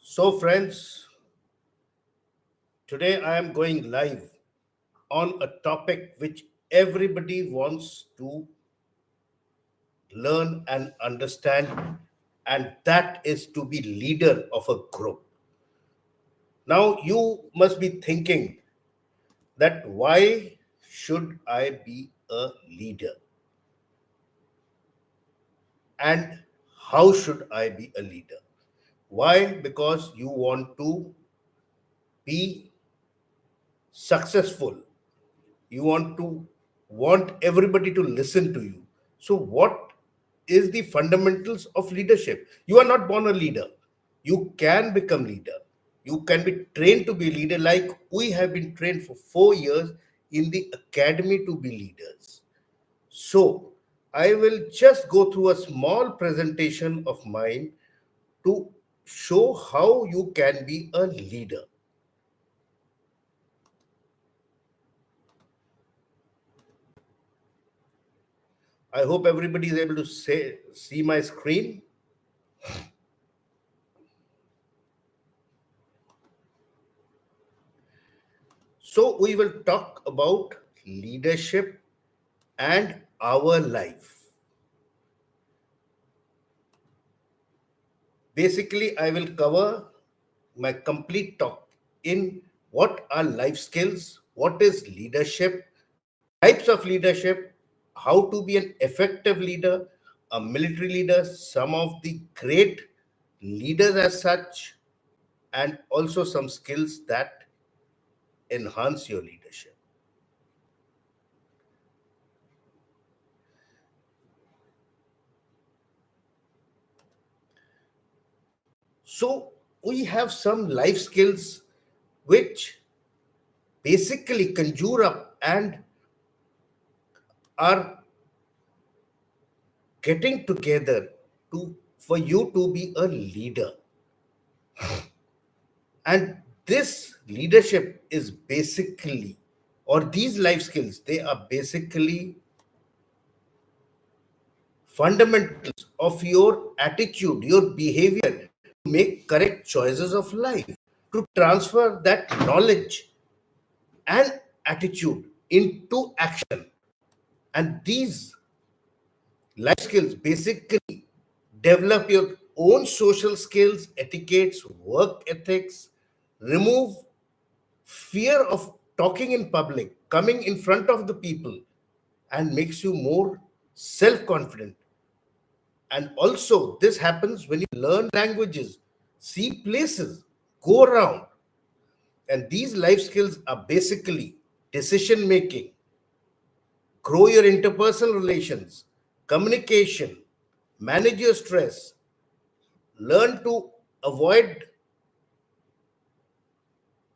So, friends, today I am going live on a topic which everybody wants to learn and understand, and that is to be leader of a group. Now, you must be thinking that why should I be a leader and how should I be a leader? Why? Because you want to be successful. You want everybody to listen to you. So what is the fundamentals of leadership? You are not born a leader. You can become leader. You can be trained to be leader, like we have been trained for 4 years in the academy to be leaders. So I will just go through a small presentation of mine to show how you can be a leader. I hope everybody is able to see my screen. So we will talk about leadership and our life. Basically, I will cover my complete talk in what are life skills, what is leadership, types of leadership, how to be an effective leader, a military leader, some of the great leaders as such, and also some skills that enhance your leadership. So we have some life skills which basically conjure up and are getting together to for you to be a leader. And this leadership is basically, or these life skills, they are basically fundamentals of your attitude, your behavior, to make correct choices of life, to transfer that knowledge and attitude into action. And these life skills basically develop your own social skills, etiquettes, work ethics, remove fear of talking in public, coming in front of the people, and makes you more self confident. And also, this happens when you learn languages, see places, go around. And these life skills are basically decision making, grow your interpersonal relations, communication, manage your stress, learn to avoid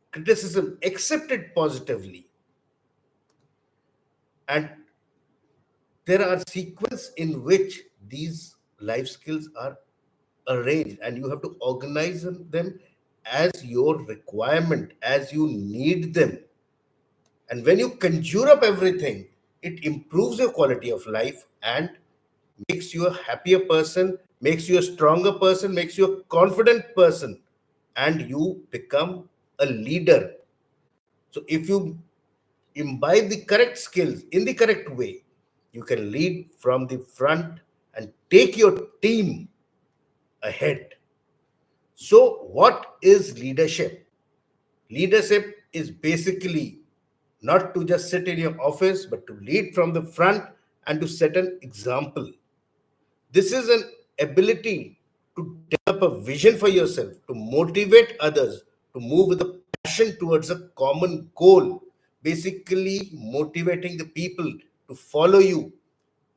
criticism, accept it positively. And there are sequence in which these life skills are arranged, and you have to organize them as your requirement, as you need them. And when you conjure up everything, it improves your quality of life and makes you a happier person, makes you a stronger person, makes you a confident person, and you become a leader. So if you imbibe the correct skills in the correct way, you can lead from the front and take your team ahead. So, what is leadership? Leadership is basically not to just sit in your office, but to lead from the front and to set an example. This is an ability to develop a vision for yourself, to motivate others, to move with a passion towards a common goal, basically motivating the people to follow you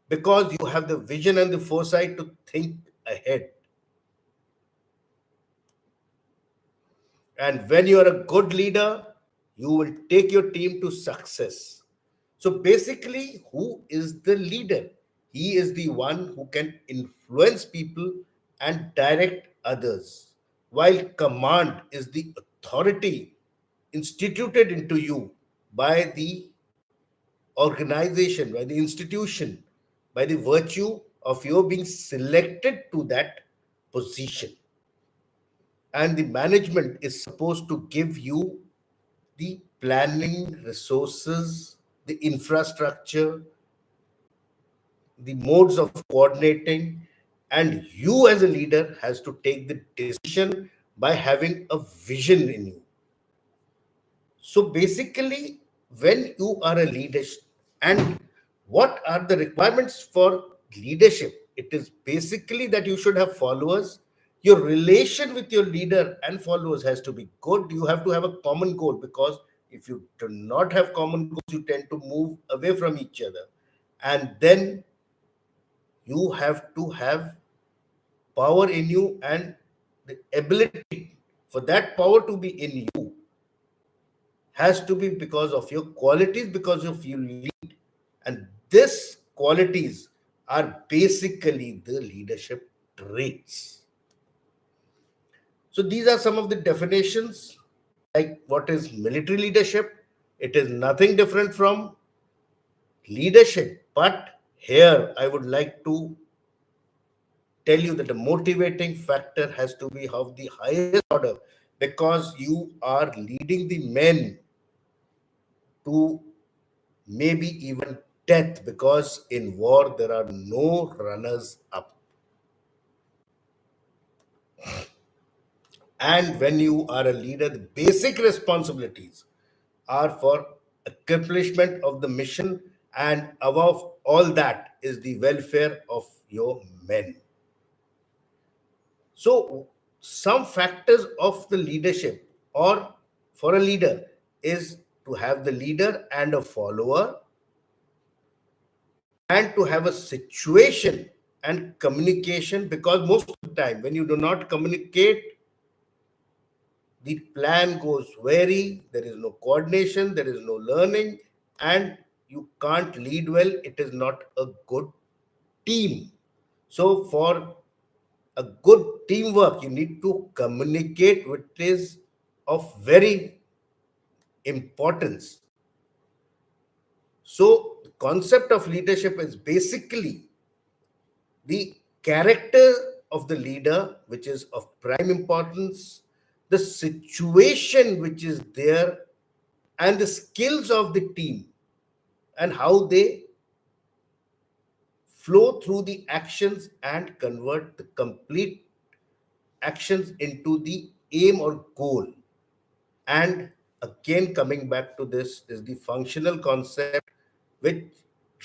because you have the vision and the foresight to think ahead. And when you are a good leader, you will take your team to success. So basically, who is the leader? He is the one who can influence people and direct others, while command is the authority instituted into you by the organization, by the institution, by the virtue of your being selected to that position. And the management is supposed to give you the planning, resources, the infrastructure, the modes of coordinating, and you as a leader has to take the decision by having a vision in you. So basically, when you are a leader, and what are the requirements for leadership? It is basically that you should have followers. Your relation with your leader and followers has to be good. You have to have a common goal, because if you do not have common goals, you tend to move away from each other. And then you have to have power in you, and the ability for that power to be in you has to be because of your qualities, because of you lead. And this qualities are basically the leadership traits. So these are some of the definitions. Like, what is military leadership? It is nothing different from leadership, but here I would like to tell you that the motivating factor has to be of the highest order, because you are leading the men to maybe even death, because in war there are no runners up. And when you are a leader, the basic responsibilities are for accomplishment of the mission, and above all that is the welfare of your men. So some factors of the leadership, or for a leader, is to have the leader and a follower, and to have a situation and communication, because most of the time when you do not communicate, the plan goes wary, there is no coordination, there is no learning, and you can't lead well. It is not a good team. So for a good teamwork, you need to communicate, which is of very importance. So the concept of leadership is basically the character of the leader, which is of prime importance, the situation which is there, and the skills of the team, and how they flow through the actions and convert the complete actions into the aim or goal. And again, coming back to this, is the functional concept, which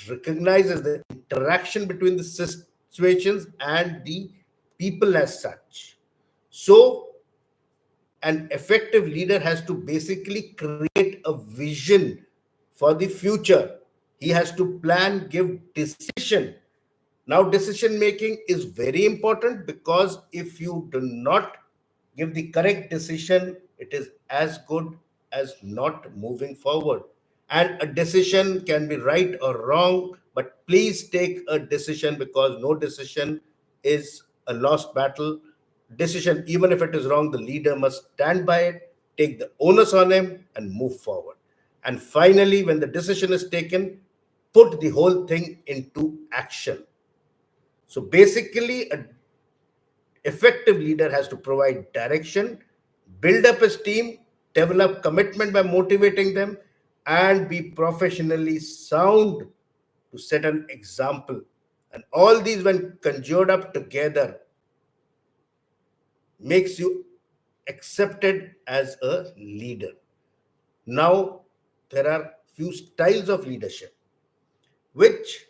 recognizes the interaction between the situations and the people as such. So an effective leader has to basically create a vision for the future. He has to plan, give decision. Now, decision making is very important, because if you do not give the correct decision, it is as good as not moving forward. And a decision can be right or wrong, but please take a decision, because no decision is a lost battle. Decision, even if it is wrong, the leader must stand by it, take the onus on him, and move forward. And finally, when the decision is taken, put the whole thing into action. So basically, an effective leader has to provide direction, build up his team, develop commitment by motivating them, and be professionally sound to set an example. And all these, when conjured up together, makes you accepted as a leader. Now, there are few styles of leadership which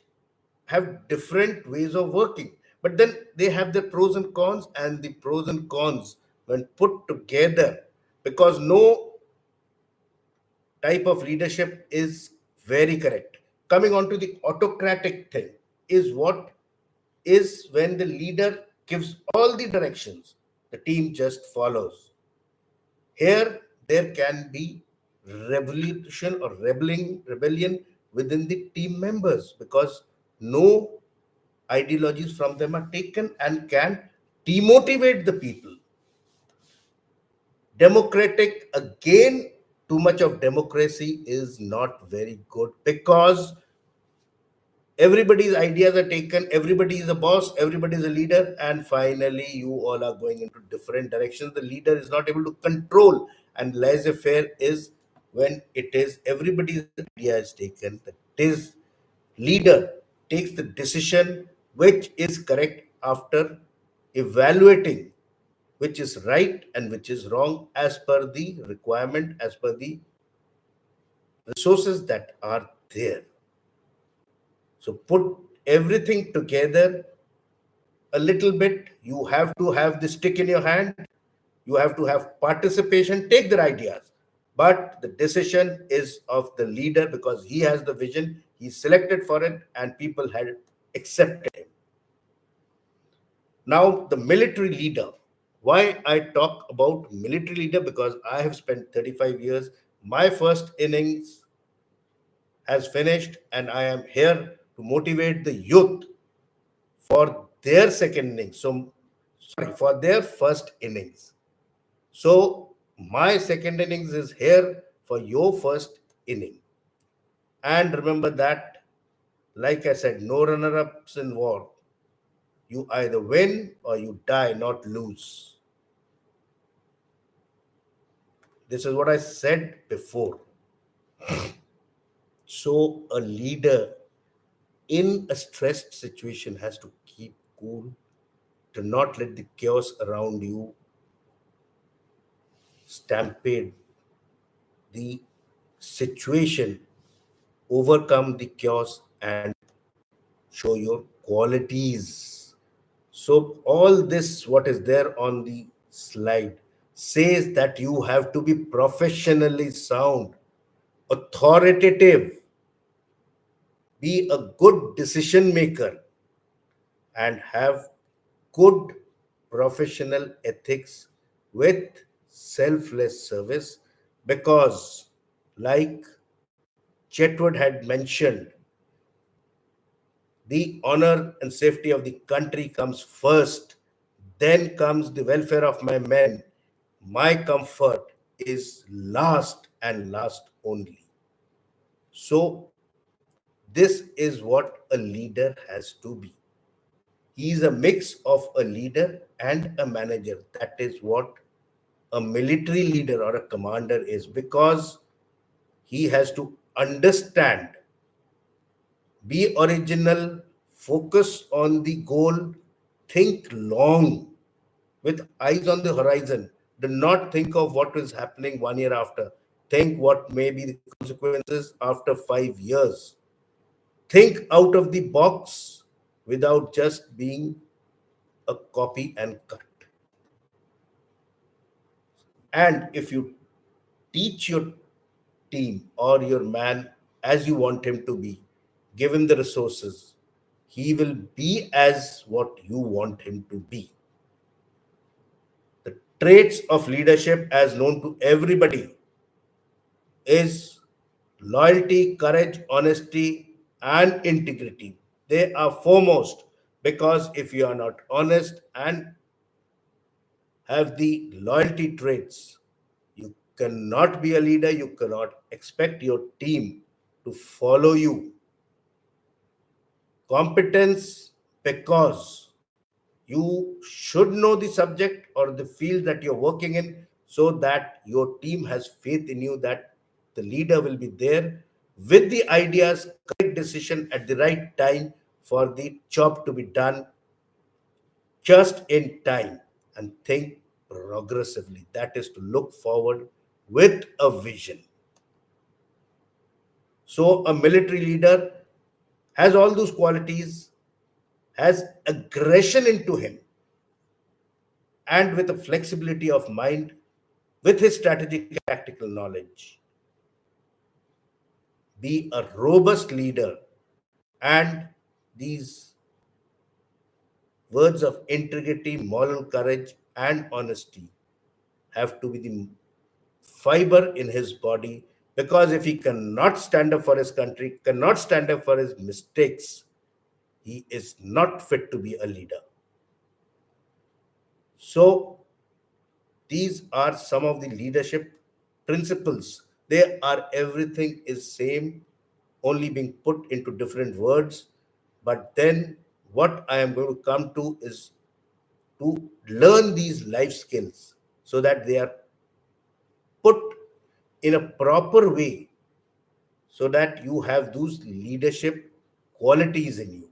have different ways of working, but then they have their pros and cons, and the pros and cons when put together, because no type of leadership is very correct. Coming on to the autocratic thing, is what is when the leader gives all the directions, the team just follows. Here, there can be revolution or rebellion within the team members, because no ideologies from them are taken and can demotivate the people. Democratic, again, too much of democracy is not very good, because everybody's ideas are taken, everybody is a boss, everybody is a leader, and finally you all are going into different directions. The leader is not able to control, and laissez-faire is when it is everybody's idea is taken. That is, leader takes the decision which is correct after evaluating which is right and which is wrong, as per the requirement, as per the resources that are there. So put everything together a little bit. You have to have the stick in your hand. You have to have participation. Take their ideas. But the decision is of the leader, because he has the vision. He's selected for it and people had accepted him. Now, the military leader. Why I talk about military leader? Because I have spent 35 years. My first innings has finished, and I am here to motivate the youth for their second innings. So, sorry, for their first innings. So, my second innings is here for your first inning. And remember that, like I said, no runner ups in war. You either win or you die, not lose. This is what I said before. So, a leader in a stressed situation has to keep cool, to not let the chaos around you stampede the situation, overcome the chaos, and show your qualities. So, all this, what is there on the slide, says that you have to be professionally sound, authoritative, be a good decision maker, and have good professional ethics with selfless service. Because, like Chetwood had mentioned, the honor and safety of the country comes first, then comes the welfare of my men. My comfort is last and last only. So, this is what a leader has to be. He is a mix of a leader and a manager. That is what a military leader or a commander is, because he has to understand, be original, focus on the goal, think long with eyes on the horizon. Do not think of what is happening 1 year after. Think what may be the consequences after 5 years. Think out of the box without just being a copy and cut. And if you teach your team or your man as you want him to be, give him the resources, he will be as what you want him to be. The traits of leadership, as known to everybody, is loyalty, courage, honesty, and integrity. They are foremost, because if you are not honest and have the loyalty traits, you cannot be a leader, you cannot expect your team to follow you. Competence, because you should know the subject or the field that you're working in, so that your team has faith in you, that the leader will be there with the ideas, correct decision at the right time for the job to be done just in time, and think progressively. That is to look forward with a vision. So, a military leader has all those qualities, has aggression into him, and with a flexibility of mind, with his strategic and tactical knowledge. Be a robust leader, and these words of integrity, moral courage, and honesty have to be the fiber in his body, because if he cannot stand up for his country, cannot stand up for his mistakes, he is not fit to be a leader. So these are some of the leadership principles. They are, everything is same, only being put into different words. But then what I am going to come to is to learn these life skills so that they are put in a proper way, so that you have those leadership qualities in you.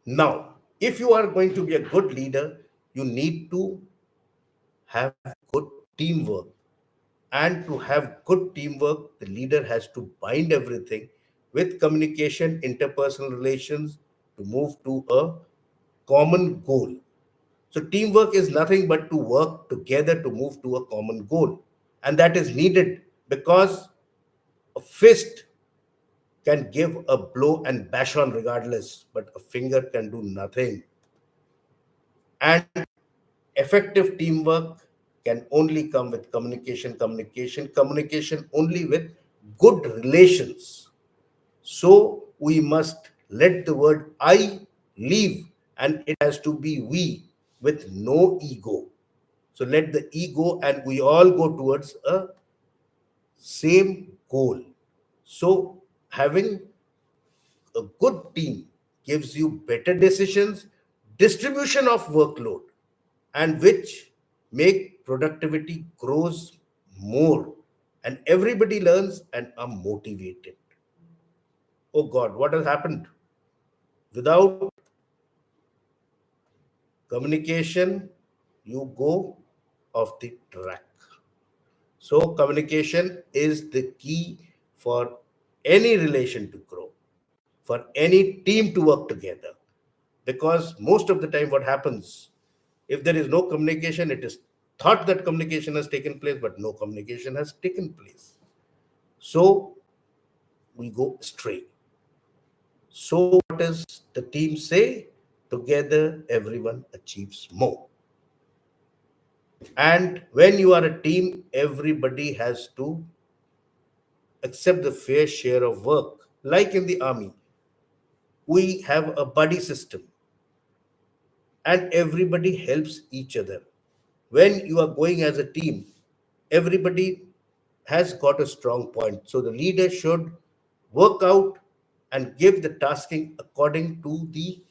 Now, if you are going to be a good leader, you need to have good teamwork. And to have good teamwork, the leader has to bind everything with communication, interpersonal relations, to move to a common goal. So, teamwork is nothing but to work together to move to a common goal. And that is needed, because a fist can give a blow and bash on regardless, but a finger can do nothing. And effective teamwork can only come with communication, communication only with good relations. So we must let the word I leave, and it has to be we, with no ego. So let the ego and we all go towards a same goal. So having a good team gives you better decisions, distribution of workload, and which make productivity grows more, and everybody learns and are motivated. Oh God, what has happened? Without communication, you go off the track. So communication is the key for any relation to grow, for any team to work together. Because most of the time, what happens, if there is no communication, it is thought that communication has taken place, but no communication has taken place. So we go astray. So, what does the team say? Together, everyone achieves more. And when you are a team, everybody has to accept the fair share of work. Like in the army, we have a buddy system, and everybody helps each other. When you are going as a team, everybody has got a strong point. So the leader should work out and give the tasking according to the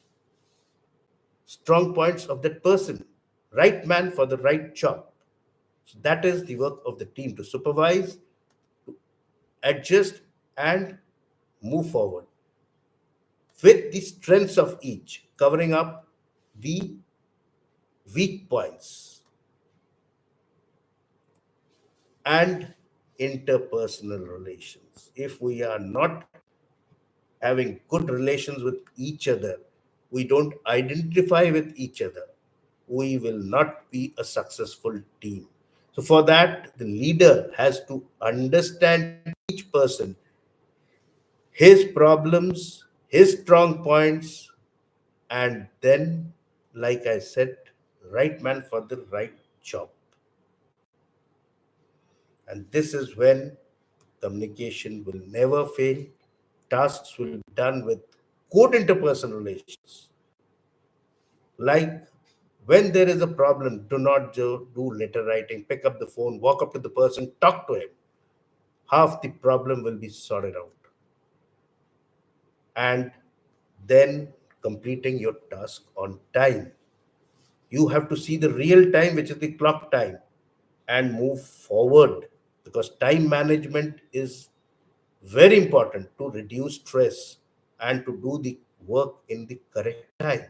strong points of that person. Right man for the right job. So that is the work of the team, to supervise, adjust, and move forward with the strengths of each, covering up the weak points. And interpersonal relations. If we are not having good relations with each other, we don't identify with each other, we will not be a successful team. So, for that, the leader has to understand each person, his problems, his strong points, and then, like I said, right man for the right job. And this is when communication will never fail. Tasks will be done with good interpersonal relations. Like when there is a problem, do not do letter writing. Pick up the phone, walk up to the person, talk to him. Half the problem will be sorted out. And then completing your task on time. You have to see the real time, which is the clock time, and move forward, because time management is very important to reduce stress and to do the work in the correct time.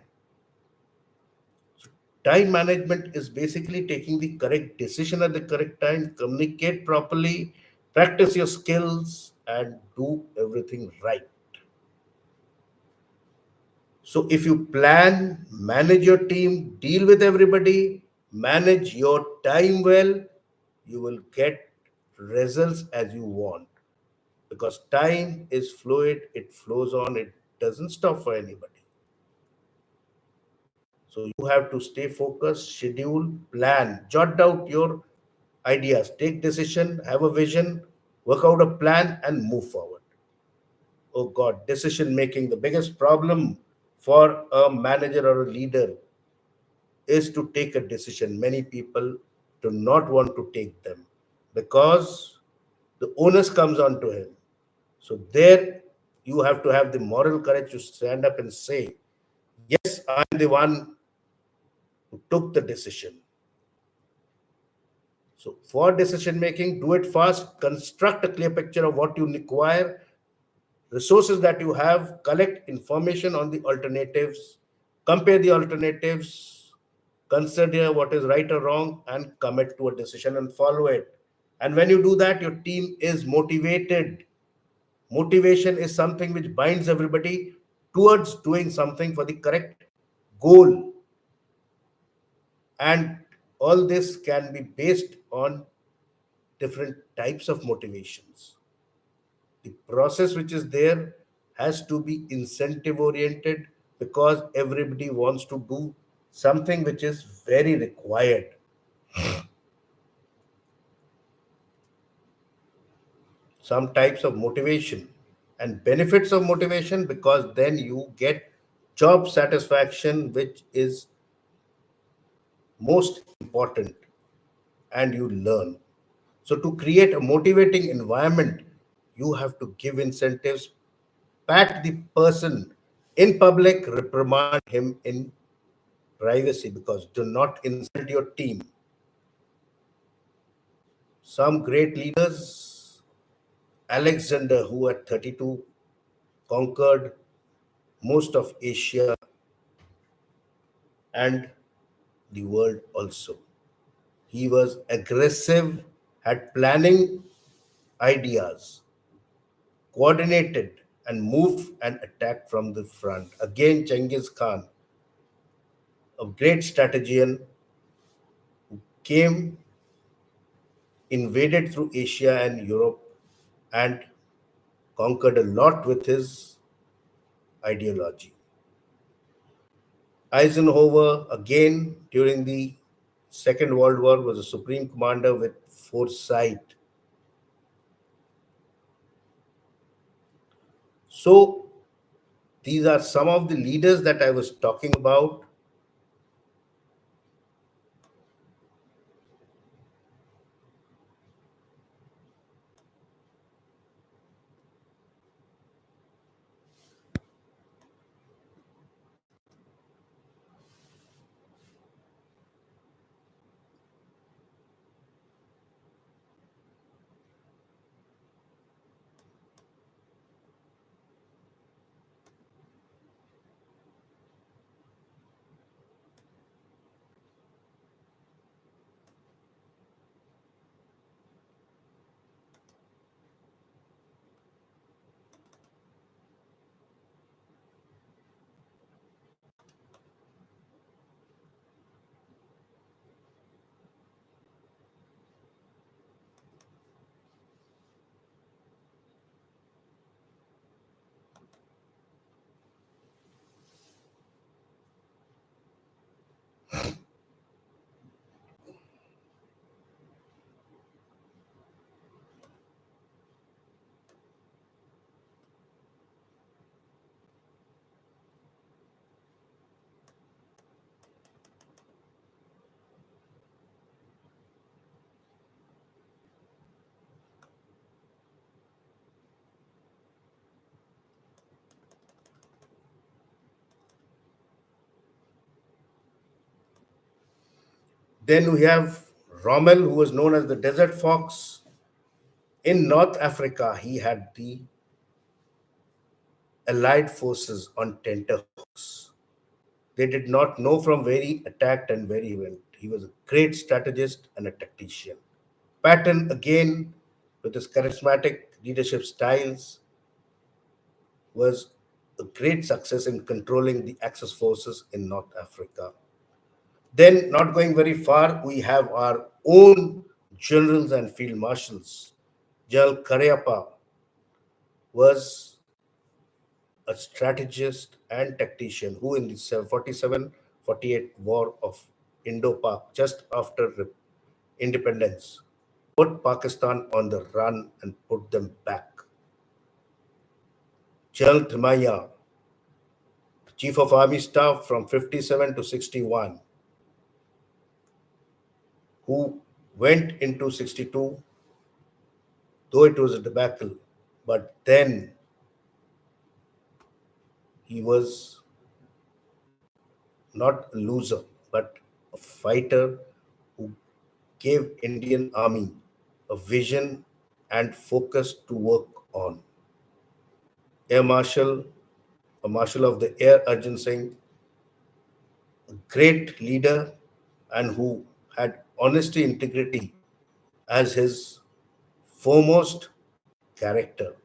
Time management is basically taking the correct decision at the correct time, communicate properly, practice your skills, and do everything right. So, if you plan, manage your team, deal with everybody, manage your time well, you will get results as you want. Because time is fluid, it flows on, it doesn't stop for anybody. So you have to stay focused, schedule, plan, jot out your ideas, take decision, have a vision, work out a plan, and move forward. Oh God, decision making, the biggest problem for a manager or a leader is to take a decision. Many people do not want to take them because the onus comes onto him. So there you have to have the moral courage to stand up and say, yes, I'm the one who took the decision. So for decision making, do it fast, construct a clear picture of what you require, resources that you have, collect information on the alternatives, compare the alternatives, consider what is right or wrong, and commit to a decision and follow it. And when you do that, your team is motivated. Motivation is something which binds everybody towards doing something for the correct goal. And all this can be based on different types of motivations. The process which is there has to be incentive oriented because everybody wants to do something which is very required. Some types of motivation and benefits of motivation, because then you get job satisfaction, which is most important, and you learn. So to create a motivating environment, you have to give incentives, pat the person in public, reprimand him in privacy, because do not insult your team. Some great leaders, Alexander, who at 32 conquered most of Asia and the world also. He was aggressive, had planning ideas, coordinated, and moved and attacked from the front. Again, Genghis Khan, a great strategian, came, invaded through Asia and Europe, and conquered a lot with his ideology. Eisenhower, again, during the Second World War, was a supreme commander with foresight. So, these are some of the leaders that I was talking about. Then we have Rommel, who was known as the Desert Fox. In North Africa, he had the Allied forces on tenterhooks. They did not know from where he attacked and where he went. He was a great strategist and a tactician. Patton, again, with his charismatic leadership styles, was a great success in controlling the Axis forces in North Africa. Then, not going very far, we have our own generals and field marshals. General Cariapa was a strategist and tactician who, in the 47, 48 war of Indo-Pak just after independence, put Pakistan on the run and put them back. General Trimaya, Chief of Army Staff from 57 to 61, who went into 62, though it was a debacle, but then he was not a loser, but a fighter who gave Indian Army a vision and focus to work on. Air Marshal, a Marshal of the Air Arjun Singh, a great leader and who had honesty, integrity as his foremost character.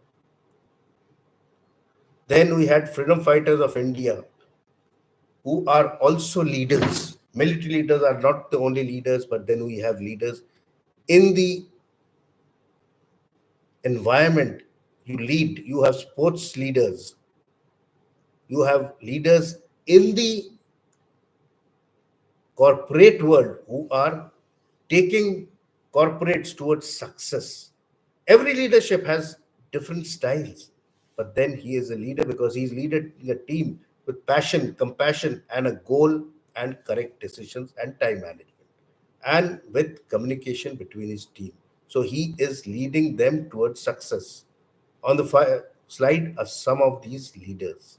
Then we had freedom fighters of India who are also leaders. Military leaders are not the only leaders, but then we have leaders in the environment. You lead, you have sports leaders, you have leaders in the corporate world who are taking corporates towards success. Every leadership has different styles, but then he is a leader because he's leading a team with passion, compassion, and a goal and correct decisions and time management, and with communication between his team. So he is leading them towards success. On the slide are some of these leaders.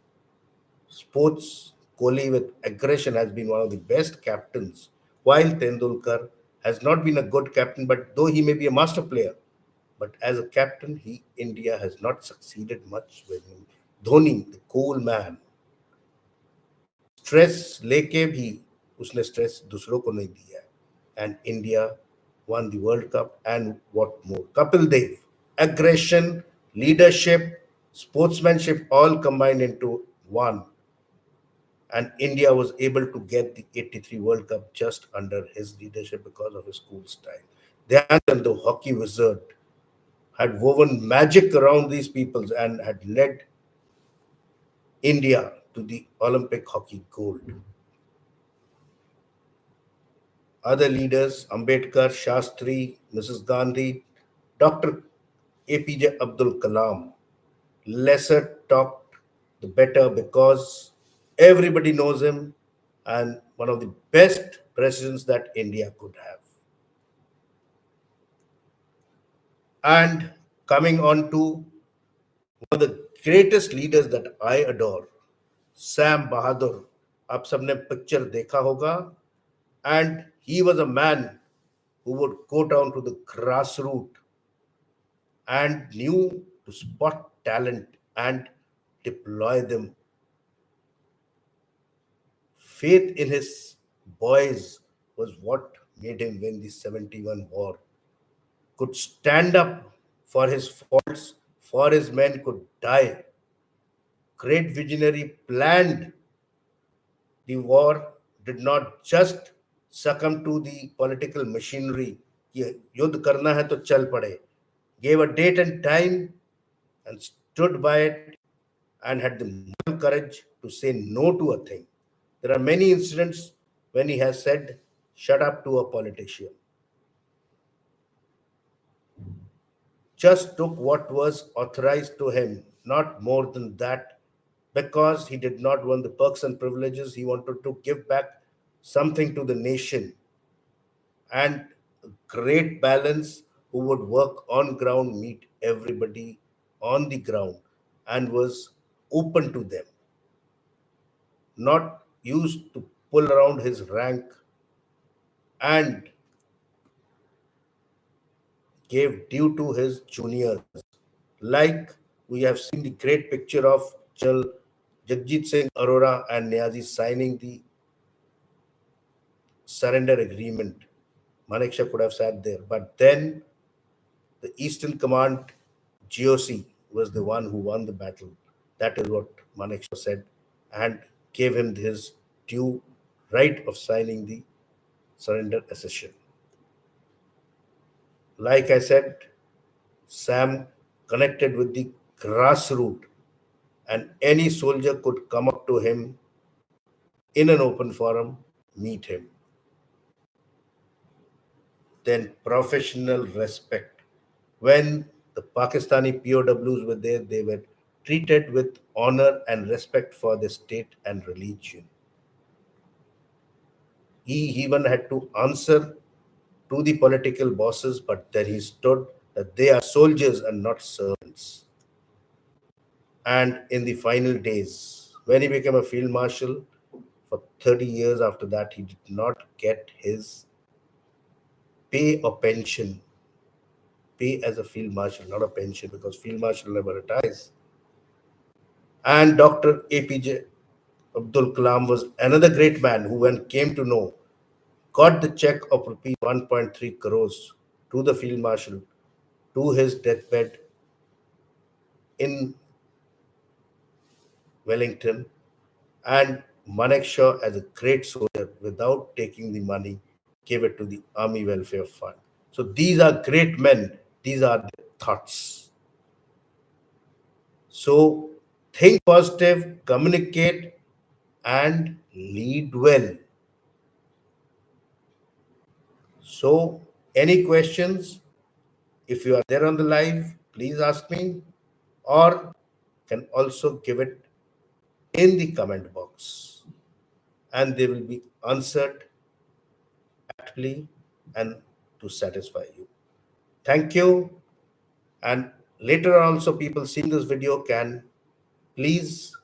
Sports, Kohli with aggression has been one of the best captains, while Tendulkar has not been a good captain, but though he may be a master player, but as a captain, India has not succeeded much with him. Dhoni, the cool man, stress लेके भी उसने stress दूसरों को नहीं दिया and India won the World Cup. And what more, Kapil Dev, aggression, leadership, sportsmanship all combined into one, and India was able to get the 83 World Cup just under his leadership because of his cool style. Dhyan Chand, the hockey wizard, had woven magic around these peoples and had led India to the Olympic hockey gold. Other leaders, Ambedkar, Shastri, Mrs. Gandhi, Dr. APJ Abdul Kalam. Lesser talked, the better because everybody knows him and one of the best presidents that India could have. And coming on to one of the greatest leaders that I adore, Sam Bahadur. आप सबने picture देखा होगा, and he was a man who would go down to the grassroots and knew to spot talent and deploy them. Faith in his boys was what made him win the 71 war. Could stand up for his faults, for his men, could die. Great visionary, planned the war, did not just succumb to the political machinery कि युद्ध करना है तो चल पड़े, gave a date and time and stood by it and had the moral courage to say no to a thing. There are many incidents when he has said, shut up to a politician. Just took what was authorized to him, not more than that, because he did not want the perks and privileges. He wanted to give back something to the nation, and a great balance who would work on ground, meet everybody on the ground, and was open to them, not used to pull around his rank, and gave due to his juniors. Like we have seen the great picture of General Jagjit Singh Arora and Niazi signing the surrender agreement. Maneksha could have sat there, but then the Eastern Command GOC was the one who won the battle. That is what Maneksha said, and gave him his due right of signing the surrender accession. Like I said, Sam connected with the grassroots, and any soldier could come up to him in an open forum, meet him. Then professional respect. When the Pakistani POWs were there, they were treated with honor and respect for their state and religion. He even had to answer to the political bosses, but then he stood that they are soldiers and not servants. And in the final days, when he became a field marshal, for 30 years after that, he did not get his pay or pension. Pay as a field marshal, not a pension, because field marshal never retires. And Dr. APJ Abdul Kalam was another great man who, when came to know, got the check of rupees 1.3 crores to the field marshal to his deathbed in Wellington, and Manekshaw, as a great soldier, without taking the money, gave it to the Army Welfare Fund. So these are great men. These are the thoughts. So think positive, communicate, and lead well. So, any questions? If you are there on the live, please ask me, or can also give it in the comment box, and they will be answered aptly and to satisfy you. Thank you. And later on, also, people seeing this video can please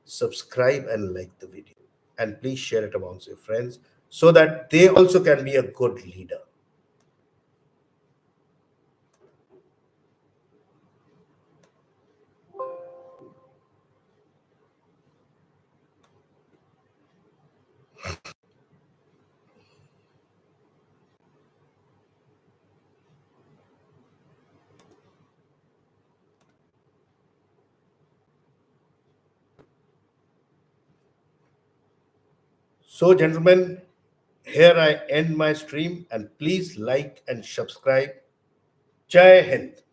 subscribe and like the video, and please share it amongst your friends so that they also can be a good leader. So, gentlemen, here I end my stream, and please like and subscribe. Jai Hind.